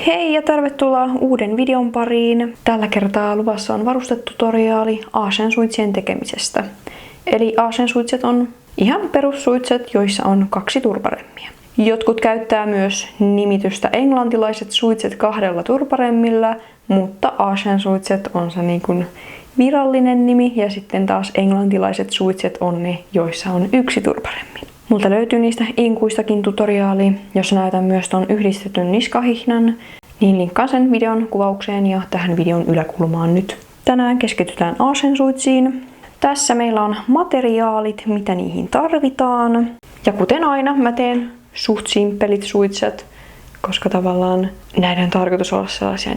Hei ja tervetuloa uuden videon pariin. Tällä kertaa luvassa on varustetutoriaali Aashensuitsien tekemisestä. Eli Aashensuitset on ihan perussuitset, joissa on 2 turparemmiä. Jotkut käyttää myös nimitystä englantilaiset suitset 2 turparemmilla, mutta Aashensuitset on se virallinen nimi ja sitten taas englantilaiset suitset on ne, joissa on 1 turparemmi. Multa löytyy niistä inkuistakin tutoriaali, jossa näytän myös ton yhdistetyn niskahihnan, niin linkkaan sen videon kuvaukseen ja tähän videon yläkulmaan nyt. Tänään keskitytään Aashensuitsiin. Tässä meillä on materiaalit, mitä niihin tarvitaan. Ja kuten aina, mä teen suht simppelit suitset, koska tavallaan näiden on tarkoitus olla sellaisia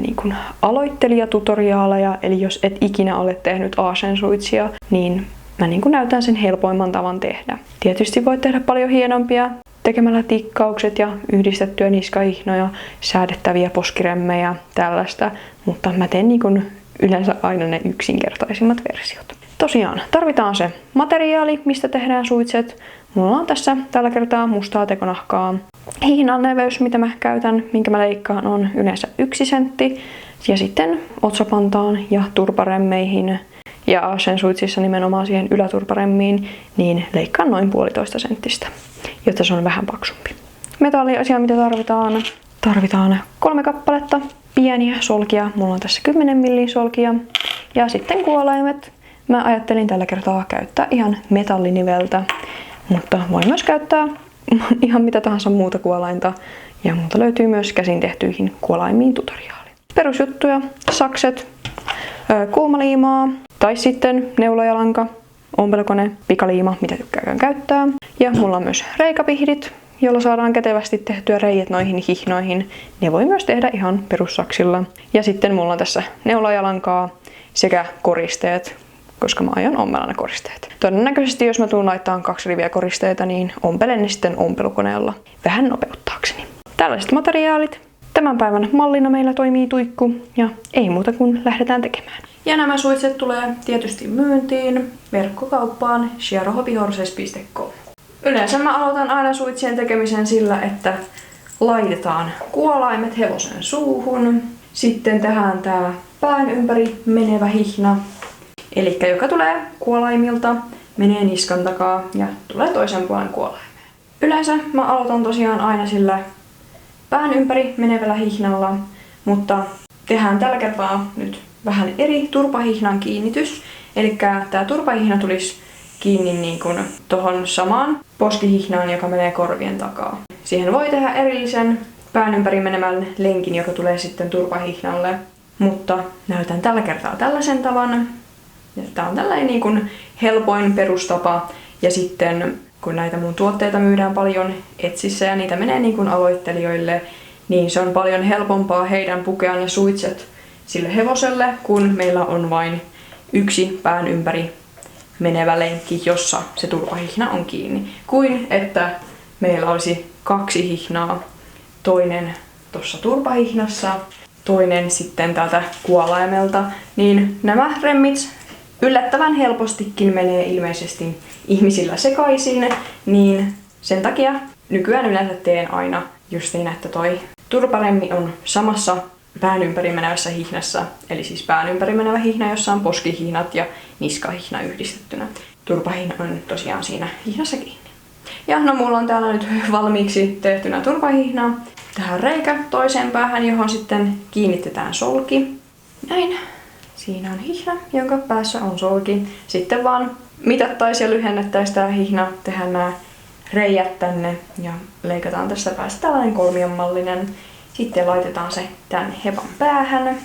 aloittelijatutoriaaleja. Eli jos et ikinä ole tehnyt Aashensuitsia, niin mä näytän sen helpoimman tavan tehdä. Tietysti voit tehdä paljon hienompia tekemällä tikkaukset ja yhdistettyjä niskahihnoja, säädettäviä poskiremmejä, tällaista. Mutta mä teen yleensä aina ne yksinkertaisimmat versiot. Tosiaan, tarvitaan se materiaali, mistä tehdään suitset. Mulla on tässä tällä kertaa mustaa tekonahkaa. Hihnan leveys, mitä mä käytän, minkä mä leikkaan, on yleensä 1 sentti. Ja sitten otsapantaan ja turparemmeihin ja Aashensuitsissa nimenomaan siihen yläturparemmiin, niin leikkaan noin 1,5 senttistä, jotta se on vähän paksumpi. Metalliasia, mitä tarvitaan. Tarvitaan 3 kappaletta pieniä solkia. Mulla on tässä 10 millin solkia. Ja sitten kuolaimet. Mä ajattelin tällä kertaa käyttää ihan metalliniveltä, mutta voin myös käyttää ihan mitä tahansa muuta kuolainta. Ja multa löytyy myös käsin tehtyihin kuolaimiin tutoriaali. Perusjuttuja, sakset, kuumaliimaa tai sitten neulajalanka, ompelukone, pikaliima, mitä tykkääkään käyttää. Ja mulla on myös reikäpihdit, jolla saadaan kätevästi tehtyä reiät noihin hihnoihin. Ne voi myös tehdä ihan perussaksilla. Ja sitten mulla on tässä neulajalankaa sekä koristeet, koska mä aion ommella ne koristeet. Todennäköisesti jos mä tuun laittamaan 2 riviä koristeita, niin ompelen ne sitten ompelukoneella vähän nopeuttaakseni. Tällaiset materiaalit. Tämän päivän mallina meillä toimii tuikku ja ei muuta kuin lähdetään tekemään. Ja nämä suitset tulee tietysti myyntiin verkkokauppaan sharehobbyhorses.com. Yleensä mä aloitan aina suitsien tekemisen sillä, että laitetaan kuolaimet hevosen suuhun. Sitten tehdään tää pään ympäri menevä hihna. Eli joka tulee kuolaimilta, menee niskan takaa ja tulee toisen puolen kuolaimeen. Yleensä mä aloitan tosiaan aina sillä pään ympäri menevällä hihnalla, mutta tehdään tällä kertaa nyt vähän eri turpahihnan kiinnitys. Eli tää turpahihna tulisi kiinni tohon samaan poskihihnaan, joka menee korvien takaa. Siihen voi tehdä erillisen pään ympäri menemän lenkin, joka tulee sitten turpahihnalle, mutta näytän tällä kertaa tällaisen tavan. Tää on tällainen helpoin perustapa ja sitten kun näitä mun tuotteita myydään paljon Etsissä ja niitä menee aloittelijoille, niin se on paljon helpompaa heidän pukea ne suitset sille hevoselle, kun meillä on vain 1 pään ympäri menevä lenkki, jossa se turpahihna on kiinni, kuin että meillä olisi 2 hihnaa, toinen tuossa turpahihnassa, toinen sitten täältä kuolaimelta, niin nämä remmit yllättävän helpostikin menee ilmeisesti ihmisillä sekaisin, niin sen takia nykyään yleensä teen aina just niin, että toi turparemmi on samassa pään ympäri menevässä hihnassa, eli siis pään ympäri menevä hihna, jossa on poskihihnat ja niskahihna yhdistettynä. Turpahihna on tosiaan siinä hihnassa kiinni. Ja no mulla on täällä nyt valmiiksi tehtynä turpahihna. Tähän reikä toiseen päähän, johon sitten kiinnitetään solki. Näin. Siinä on hihna, jonka päässä on solki. Sitten vaan mitattaisiin ja lyhennettäisiin tää hihna, tehdään nämä reijät tänne ja leikataan tästä päästä tällainen kolmionmallinen. Sitten laitetaan se tänne hevan päähän.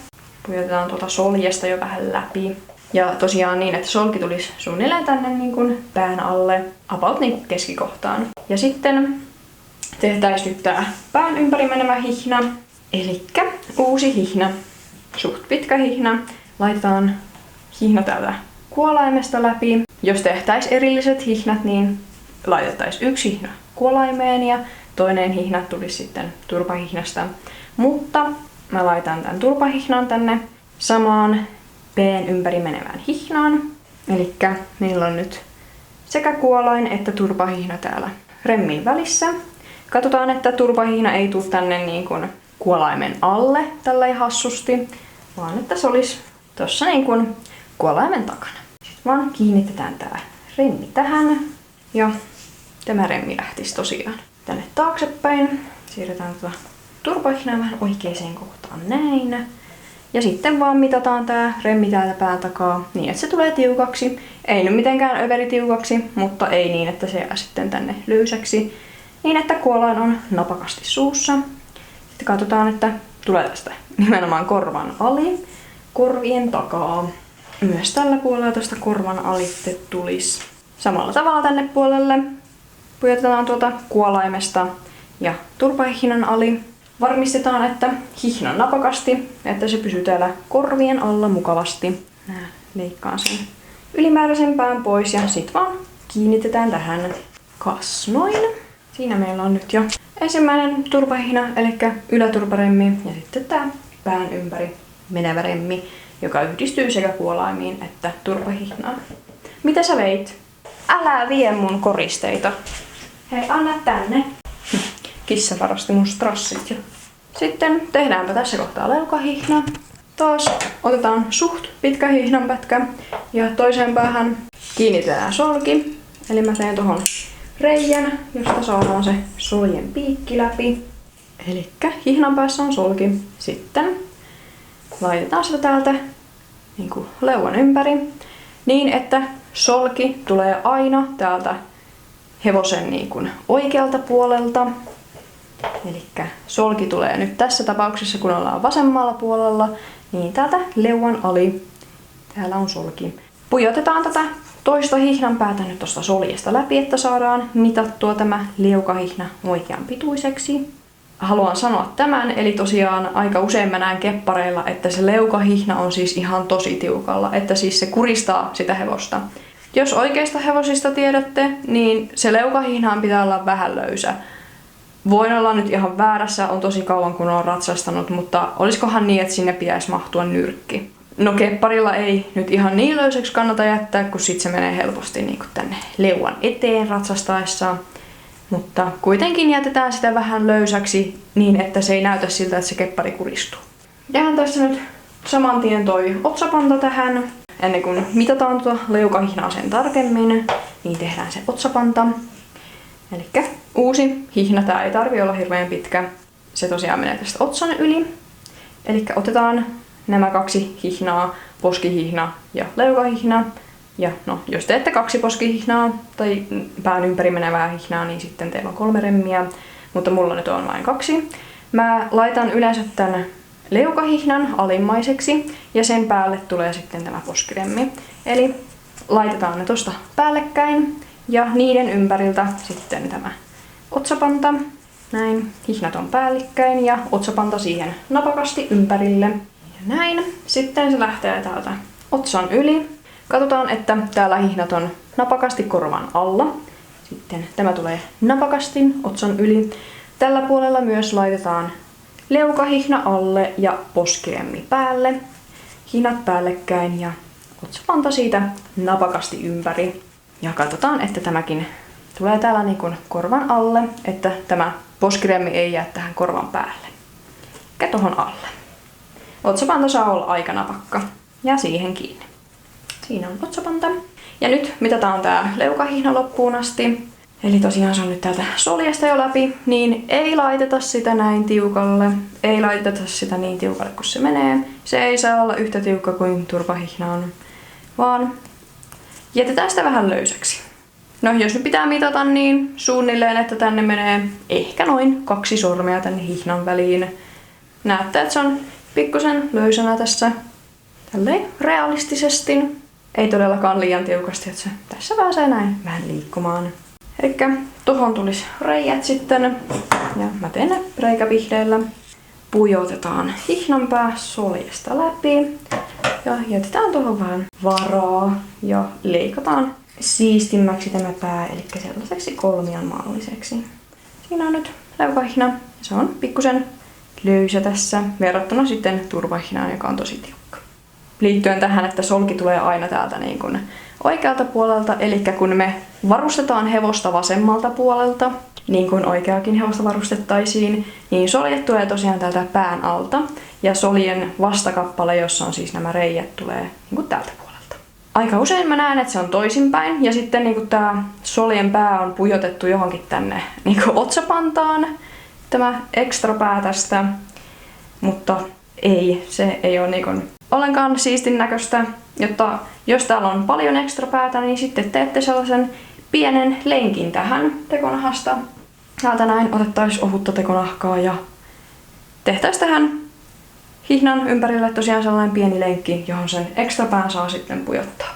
Pujotetaan tuota soljesta jo vähän läpi. Ja tosiaan niin, että solki tulisi suunnilleen tänne pään alle, about keskikohtaan. Ja sitten tehtäisiin nyt tää pään ympäri menevä hihna. Elikkä uusi hihna, suht pitkä hihna. Laitetaan hihna täältä kuolaimesta läpi. Jos tehtäisiin erilliset hihnat, niin laitettaisiin 1 hihna kuolaimeen ja toinen hihna tulisi sitten turpahihnasta. Mutta mä laitan tämän turpahihnan tänne samaan pään ympäri menevään hihnaan. Elikkä meillä on nyt sekä kuolain että turpahihna täällä remmin välissä. Katsotaan, että turpahihna ei tule tänne kuolaimen alle tällä hassusti, vaan että se olisi tossa niin kuin kuolaimen takana. Sitten vaan kiinnitetään tää remmi tähän ja tämä remmi lähtisi tosiaan tänne taaksepäin. Siirretään tuota turvahihnaa vähän oikeaan kohtaan näin. Ja sitten vaan mitataan tää remmi täältä pään takaa niin, että se tulee tiukaksi. Ei nyt mitenkään överitiukaksi, mutta ei niin, että se jää sitten tänne löysäksi. Niin, että kuolain on napakasti suussa. Sitten katsotaan, että tulee tästä nimenomaan korvan ali, korvien takaa. Myös tällä puolella tuosta korvan alitte tulisi samalla tavalla tänne puolelle. Pujotetaan tuota kuolaimesta ja turvahihnan ali. Varmistetaan, että hihna on napakasti, että se pysyy täällä korvien alla mukavasti. Mä leikkaan sen ylimääräisen pään pois ja sit vaan kiinnitetään tähän kasnoin. Siinä meillä on nyt jo ensimmäinen turvahihna, eli yläturparemmi ja sitten tää pään ympäri menevä remmi, joka yhdistyy sekä kuolaimiin että turvahihnaan. Mitä sä veit? Älä vie mun koristeita. Hei, anna tänne. Kissa varasti mun strassit jo. Sitten tehdäänpä tässä kohtaa leukahihna. Taas otetaan suht pitkä hihnanpätkä ja toiseen päähän kiinnitetään solki. Eli mä teen tohon reijän, josta saadaan se soljen piikki läpi. Elikkä hihnan päässä on solki. Sitten laitetaan sitä täältä niin kuin leuan ympäri niin, että solki tulee aina täältä hevosen niin kuin oikealta puolelta. Elikkä solki tulee nyt tässä tapauksessa, kun ollaan vasemmalla puolella, niin täältä leuan ali. Täällä on solki. Pujotetaan tätä toista hihnan päätä nyt tosta soljesta läpi, että saadaan mitattua tämä leukahihna oikean pituiseksi. Haluan sanoa tämän, eli tosiaan aika usein mä näen keppareilla, että se leukahihna on siis ihan tosi tiukalla, että siis se kuristaa sitä hevosta. Jos oikeista hevosista tiedätte, niin se leukahihnan pitää olla vähän löysä. Voin olla nyt ihan väärässä, on tosi kauan kun olen ratsastanut, mutta olisikohan niin, että sinne pitäisi mahtua nyrkki. No kepparilla ei nyt ihan niin löysäksi kannata jättää, kun sit se menee helposti niin kuin tänne leuan eteen ratsastaessa. Mutta kuitenkin jätetään sitä vähän löysäksi niin, että se ei näytä siltä, että se keppari kuristuu. Jään tässä nyt saman tien toi otsapanta tähän. Ennen kuin mitataan tuota leukahihnaa sen tarkemmin, niin tehdään se otsapanta. Elikkä uusi hihna, tää ei tarvi olla hirveän pitkä. Se tosiaan menee tästä otsan yli. Elikkä otetaan nämä kaksi hihnaa, poskihihna ja leukahihna. Ja no, jos teette 2 poskihihnaa tai pään ympäri menevää hihnaa, niin sitten teillä on 3 remmiä. Mutta mulla nyt on vain 2. Mä laitan yleensä tän leukahihnan alimmaiseksi ja sen päälle tulee sitten tämä poskiremmi. Eli laitetaan ne tosta päällekkäin ja niiden ympäriltä sitten tämä otsapanta. Näin, hihnat on päällekkäin ja otsapanta siihen napakasti ympärille. Ja näin, sitten se lähtee täältä otsan yli. Katsotaan, että täällä hihnat on napakasti korvan alla. Sitten tämä tulee napakasti otsan yli. Tällä puolella myös laitetaan leukahihna alle ja poskiremmi päälle. Hihnat päällekkäin ja otsapanta siitä napakasti ympäri. Ja katsotaan, että tämäkin tulee täällä niin kuin korvan alle, että tämä poskiremmi ei jää tähän korvan päälle. Eikä tohon alle. Otsapanta saa olla aika napakka. Ja siihen kiinni. Siinä on otsapanta. Ja nyt mitataan tää leukahihna loppuun asti. Eli tosiaan se on nyt täältä soljesta jo läpi, niin ei laiteta sitä näin tiukalle. Ei laiteta sitä niin tiukalle kun se menee. Se ei saa olla yhtä tiukka kuin turvahihna on, vaan jätetään sitä vähän löysäksi. No jos nyt pitää mitata, niin suunnilleen, että tänne menee ehkä noin 2 sormea tänne hihnan väliin. Näette, että se on pikkusen löysänä tässä tälleen realistisesti. Ei todellakaan liian tiukasti, että se tässä pääsee näin vähän liikkumaan. Elikkä tohon tulisi reijät sitten. Ja mä teen ne reikävihdeillä. Pujotetaan hihnan pää soljesta läpi. Ja jätetään tuohon vähän varaa. Ja leikataan siistimmäksi tämä pää, eli sellaiseksi kolmianmalliseksi. Siinä on nyt leukahihna. Se on pikkusen löysä tässä verrattuna sitten turvahihnaan, joka on tosi tiukka. Liittyen tähän, että solki tulee aina täältä niin kuin oikealta puolelta, eli kun me varustetaan hevosta vasemmalta puolelta, niin kuin oikeakin hevosta varustettaisiin, niin soljet tulee tosiaan täältä pään alta. Ja soljen vastakappale, jossa on siis nämä reijät, tulee niin kuin täältä puolelta. Aika usein mä näen, että se on toisinpäin. Ja sitten niin kuin tää soljen pää on pujotettu johonkin tänne niin kuin otsapantaan. Tämä ekstra pää tästä. Mutta ei, se ei ole niin kuin ollenkaan siistin näköistä. Jotta jos täällä on paljon ekstra päätä, niin sitten teette sellaisen pienen lenkin tähän tekonahasta. Täältä näin otettaisiin ohutta tekonahkaa ja tehtäisiin tähän hihnan ympärille tosiaan sellainen pieni lenkki, johon sen ekstra pään saa sitten pujottaa.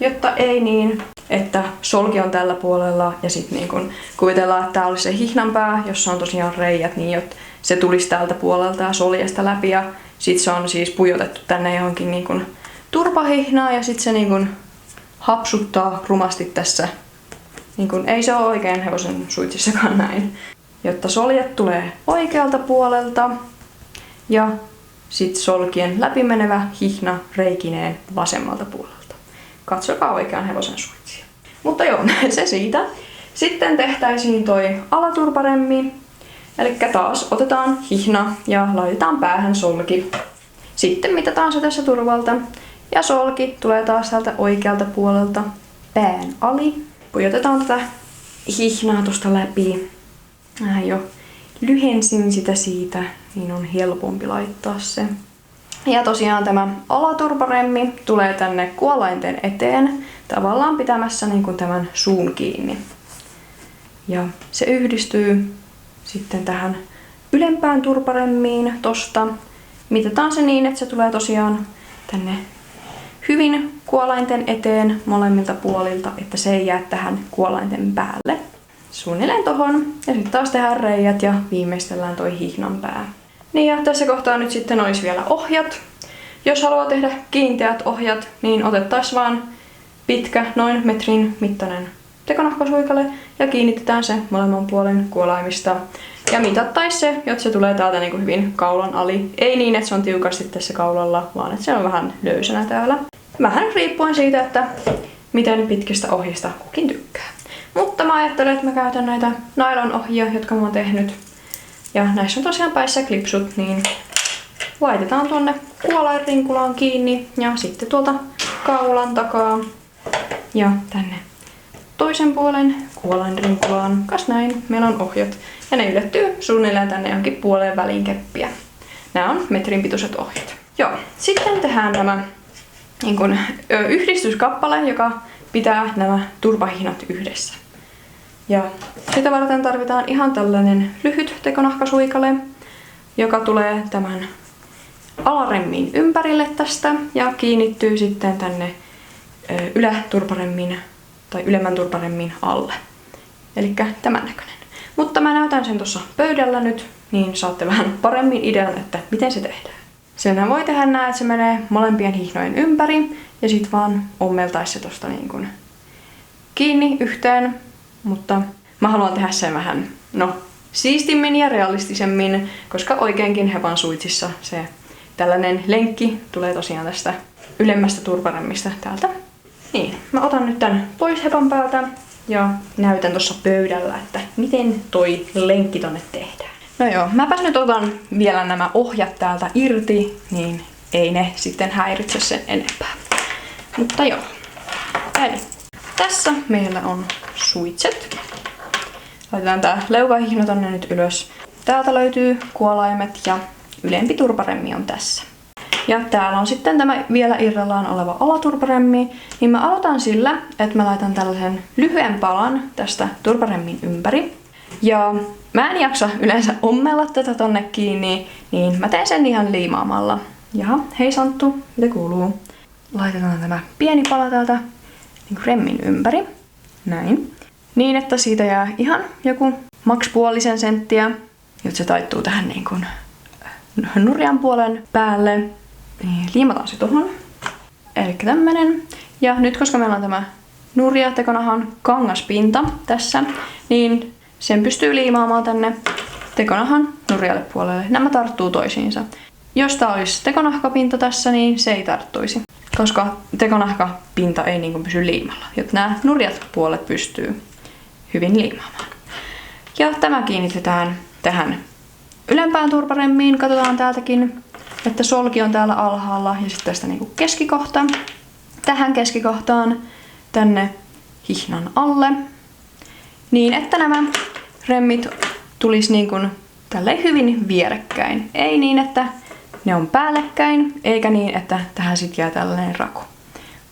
Jotta ei niin, että solki on tällä puolella ja sitten niin kun kuvitellaan, että tää olisi se hihnan pää, jossa on tosiaan reijät, niin jotta se tulisi tältä puolelta ja soljesta läpi ja sitten se on siis pujotettu tänne johonkin niin kun turpahihnaan ja sitten se niin kun hapsuttaa rumasti tässä. Niin kun ei se ole oikein hevosen suitsissakaan näin. Jotta soljet tulee oikealta puolelta ja sitten solkien läpimenevä hihna reikineen vasemmalta puolelta. Katsokaa oikean hevosen suitsia. Mutta joo, se siitä. Sitten tehtäisiin toi alaturparemmi. Eli taas otetaan hihna ja laitetaan päähän solki. Sitten mitataan se tässä turvalta. Ja solki tulee taas täältä oikealta puolelta pään ali. Pujotetaan tätä hihnaa tuosta läpi. Jo lyhensin sitä siitä, niin on helpompi laittaa se. Ja tosiaan tämä alaturparemmi tulee tänne kuolainten eteen, tavallaan pitämässä niin kuin tämän suun kiinni. Ja se yhdistyy sitten tähän ylempään turparemmiin tosta. Mitataan se niin, että se tulee tosiaan tänne hyvin kuolainten eteen molemmilta puolilta, että se ei jää tähän kuolainten päälle. Suunnilleen tohon ja sitten taas tehdään reijät ja viimeistellään toi hihnan pää. Niin ja tässä kohtaa nyt sitten olisi vielä ohjat. Jos haluaa tehdä kiinteät ohjat, niin otettaisiin vaan pitkä, noin metrin mittainen tekonahkasuikale ja kiinnitetään se molemman puolen kuolaimista. Ja mitattaisiin se, jotta se tulee täältä niin kuin hyvin kaulan ali. Ei niin, että se on tiukasti tässä kaulalla, vaan että se on vähän löysänä täällä. Vähän riippuen siitä, että miten pitkistä ohjista kukin tykkää. Mutta mä ajattelen, että mä käytän näitä nylon-ohjia, jotka mä oon tehnyt. Ja näissä on tosiaan päissä klipsut, niin laitetaan tuonne kuolainrinkulaan kiinni ja sitten tuolta kaulan takaa ja tänne toisen puolen kuolainrinkulaan. Kas näin, meillä on ohjat ja ne ylettyy suunnilleen tänne johonkin puoleen väliin keppiä. Nämä on metrin pituiset ohjat. Joo, sitten tehdään tämä niin kun, yhdistyskappale, joka pitää nämä turpahihnat yhdessä. Ja sitä varten tarvitaan ihan tällainen lyhyt tekonahkasuikale, joka tulee tämän alaremmin ympärille tästä ja kiinnittyy sitten tänne yläturparemmin tai ylemmän turparemmin alle. Eli tämän näköinen. Mutta mä näytän sen tuossa pöydällä nyt, niin saatte vähän paremmin idean, että miten se tehdään. Senhän voi tehdä näin, että se menee molempien hihnojen ympäri ja sit vaan ommeltaisi se tosta niin kuin kiinni yhteen. Mutta mä haluan tehdä sen vähän, siistimmin ja realistisemmin, koska oikeinkin hevan suitsissa se tällainen lenkki tulee tosiaan tästä ylemmästä turparemmista täältä. Niin, mä otan nyt tän pois hepan päältä ja näytän tuossa pöydällä, että miten toi lenkki tonne tehdään. No joo, mäpäs nyt otan vielä nämä ohjat täältä irti, niin ei ne sitten häiritse sen enempää. Mutta joo, eli tässä meillä on suitset. Laitetaan tää leukahihno tonne nyt ylös. Täältä löytyy kuolaimet ja ylempi turparemmi on tässä. Ja täällä on sitten tämä vielä irrallaan oleva alaturparemmi. Niin mä aloitan sillä, että mä laitan tällaisen lyhyen palan tästä turparemmin ympäri. Ja mä en jaksa yleensä ommella tätä tonne kiinni, niin mä teen sen ihan liimaamalla. Jaha, hei Santtu, mitä kuuluu? Laitetaan tämä pieni pala täältä niin remmin ympäri. Näin. Niin, että siitä jää ihan joku maks puolisen senttiä, jotta se taittuu tähän niin kuin nurjan puolen päälle. Niin, liimataan se tuohon. Eli tämmönen. Ja nyt koska meillä on tämä nurja tekonahan kangaspinta tässä, niin sen pystyy liimaamaan tänne tekonahan nurjalle puolelle. Nämä tarttuu toisiinsa. Jos tää olisi tekonahkapinta tässä, niin se ei tarttuisi. Koska tekonahkapinta ei niin kuin pysy liimalla. Jotta nämä nurjat puolet pystyy hyvin liimaamaan. Ja tämä kiinnitetään tähän ylempään turparemmiin. Katsotaan täältäkin, että solki on täällä alhaalla ja sitten tästä niinku keskikohta. Tähän keskikohtaan tänne hihnan alle. Niin, että nämä remmit tulisi niin kuin tälleen hyvin vierekkäin. Ei niin, että ne on päällekkäin, eikä niin, että tähän sit jää tällainen raku.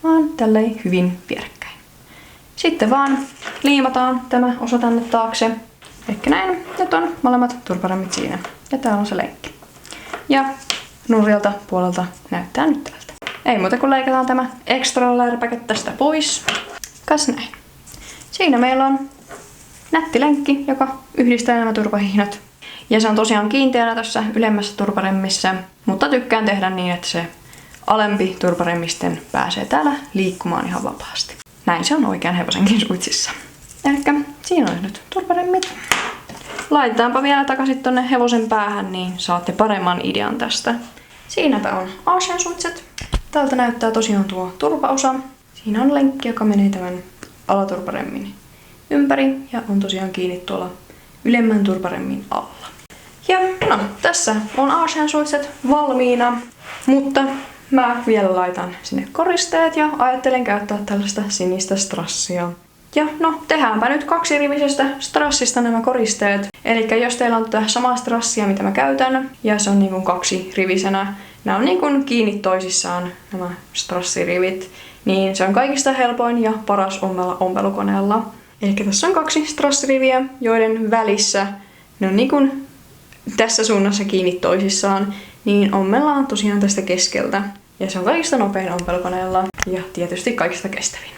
Vaan tälleen hyvin vierekkäin. Sitten vaan liimataan tämä osa tänne taakse. Ehkä näin. Nyt on molemmat turparemmit siinä. Ja täällä on se lenkki. Ja nurjalta puolelta näyttää nyt tältä. Ei muuta kuin leikataan tämä extra lärpäke tästä pois. Kas näin. Siinä meillä on nätti lenkki, joka yhdistää nämä turpahihnat. Ja se on tosiaan kiinteänä tässä ylemmässä turparemmissä, mutta tykkään tehdä niin, että se alempi turparemmisten pääsee täällä liikkumaan ihan vapaasti. Näin se on oikean hevosenkin suitsissa. Elikkä siinä on nyt turparemmit. Laitetaanpa vielä takaisin tonne hevosen päähän, niin saatte paremman idean tästä. Siinäpä on Asian-suitset. Täältä näyttää tosiaan tuo turpaosa. Siinä on lenkki, joka menee tämän alaturparemmin ympäri ja on tosiaan kiinni tuolla ylemmän turparemmin alla. Ja no, tässä on Asian-suitset valmiina, mutta mä vielä laitan sinne koristeet ja ajattelen käyttää tällaista sinistä strassia. Ja no, tehdäänpä nyt kaksirivisestä strassista nämä koristeet. Eli jos teillä on tätä samaa strassia, mitä mä käytän, ja se on niin kuin kaksirivisenä, nämä on niin kuin kiinni toisissaan nämä strassirivit, niin se on kaikista helpoin ja paras ommella ompelukoneella. Eli tässä on 2 strassiriviä, joiden välissä ne on niin kuin tässä suunnassa kiinni toisissaan, niin ommellaan tosiaan tästä keskeltä. Ja se on kaikista nopein ompelukoneella ja tietysti kaikista kestävin.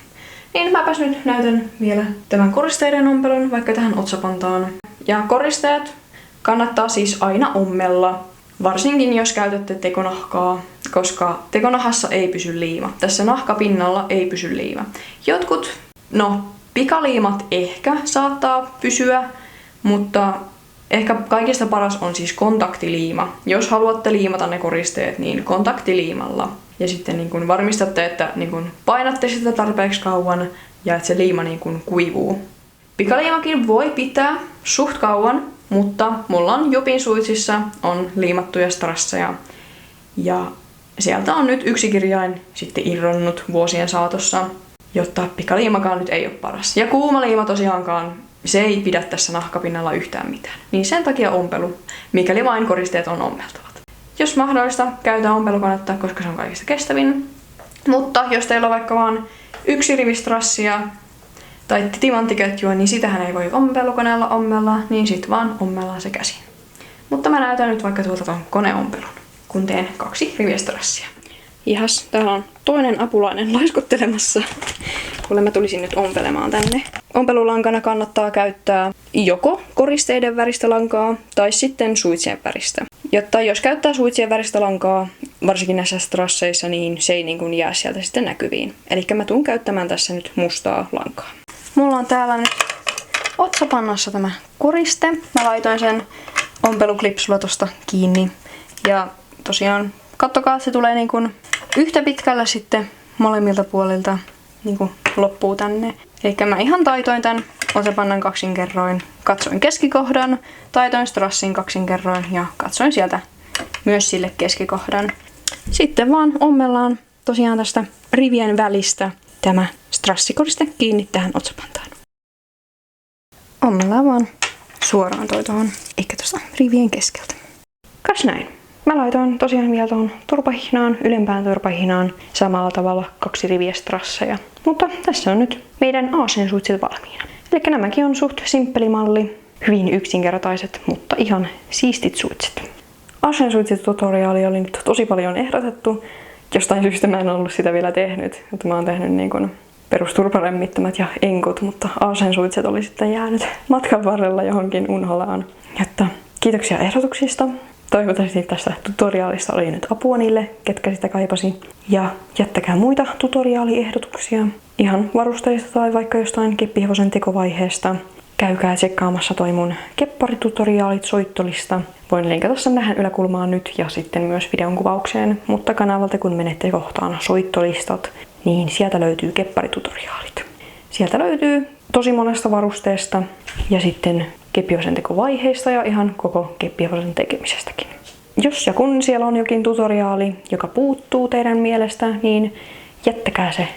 Niin mäpäs nyt näytän vielä tämän koristeiden ompelun vaikka tähän otsapantaan. Ja koristeet kannattaa siis aina ommella, varsinkin jos käytätte tekonahkaa, koska tekonahassa ei pysy liima. Tässä nahkapinnalla ei pysy liima. Jotkut, pikaliimat ehkä saattaa pysyä, mutta ehkä kaikista paras on siis kontaktiliima. Jos haluatte liimata ne koristeet, niin kontaktiliimalla. Ja sitten niin kun varmistatte, että niin kun painatte sitä tarpeeksi kauan ja että se liima niin kun kuivuu. Pikaliimakin voi pitää suht kauan, mutta mulla on Jupin suitsissa on liimattuja strasseja. Ja sieltä on nyt yksi kirjain sitten irronnut vuosien saatossa, jotta pikaliimakaan nyt ei ole paras. Ja kuuma liima tosiaankaan, se ei pidä tässä nahkapinnalla yhtään mitään. Niin sen takia ompelu, mikäli vain koristeet on ommeltavat. Jos mahdollista, käytä ompelukonetta, koska se on kaikista kestävin. Mutta jos teillä on vaikka vaan yksi rivi strassia tai timanttiketjua, niin sitähän ei voi ompelukoneella ommella, niin sit vaan ommellaan se käsin. Mutta mä näytän nyt vaikka tuolta ton koneompelun, kun teen 2 riviä strassia. Ihas, täällä on toinen apulainen laiskottelemassa, kuule mä tulisin nyt ompelemaan tänne. Ompelulankana kannattaa käyttää joko koristeiden väristä lankaa tai sitten suitsien väristä. Jotta jos käyttää suitsien väristä lankaa, varsinkin näissä strasseissa, niin se ei niin kuin jää sieltä sitten näkyviin. Eli mä tuun käyttämään tässä nyt mustaa lankaa. Mulla on täällä nyt otsapannassa tämä koriste. Mä laitoin sen ompeluklipsulla tosta kiinni. Ja tosiaan kattokaa, se tulee niin kuin yhtä pitkällä sitten molemmilta puolilta niin kuin loppuu tänne. Eli mä ihan taitoin tän otsapannan 2 kerroin, katsoin keskikohdan, taitoin strassin 2 kerroin ja katsoin sieltä myös sille keskikohdan. Sitten vaan ommellaan tosiaan tästä rivien välistä tämä strassikoriste kiinni tähän otsapantaan. Ommellaan vaan suoraan tuohon, eikä tuosta rivien keskeltä. Kas näin. Mä laitoin tosiaan vielä tuohon turpahihnaan, ylempään turpahihnaan samalla tavalla 2 riviä strasseja. Mutta tässä on nyt meidän Asian-suitset valmiina. Eli nämäkin on suht simppeli malli, hyvin yksinkertaiset, mutta ihan siistit suitset. Asian-suitset tutoriaali oli nyt tosi paljon ehdotettu. Jostain syystä mä en ollut sitä vielä tehnyt. Mutta mä oon tehnyt niin kuin perusturparemmittömät ja enkut, mutta Asian-suitset oli sitten jäänyt matkan varrella johonkin unholaan. Jotta kiitoksia ehdotuksista. Toivottavasti tästä tutoriaalista oli nyt apua niille, ketkä sitä kaipasi. Ja jättäkää muita tutoriaaliehdotuksia ihan varusteista tai vaikka jostain keppihevosen tekovaiheesta. Käykää tsekkaamassa toi mun kepparitutoriaalit soittolista. Voin linkata sen tähän yläkulmaan nyt ja sitten myös videon kuvaukseen. Mutta kanavalta kun menette kohtaan soittolistat, niin sieltä löytyy kepparitutoriaalit. Sieltä löytyy tosi monesta varusteesta ja sitten keppihevosen tekovaiheista ja ihan koko keppihevosen tekemisestäkin. Jos ja kun siellä on jokin tutoriaali, joka puuttuu teidän mielestä, niin jättäkää se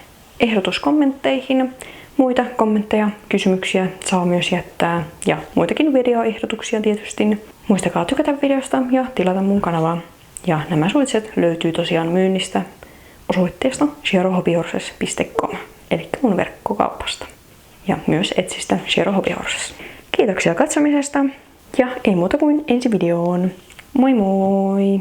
ehdotus kommentteihin. Muita kommentteja, kysymyksiä saa myös jättää ja muitakin videoehdotuksia tietysti. Muistakaa tykätä videosta ja tilata mun kanavaa. Ja nämä suitset löytyy tosiaan myynnistä osoitteesta sherohobbyhorses.com, eli mun verkkokaupasta. Ja myös Etsistä Shero Hobby Horses. Kiitoksia katsomisesta ja ei muuta kuin ensi videoon. Moi moi!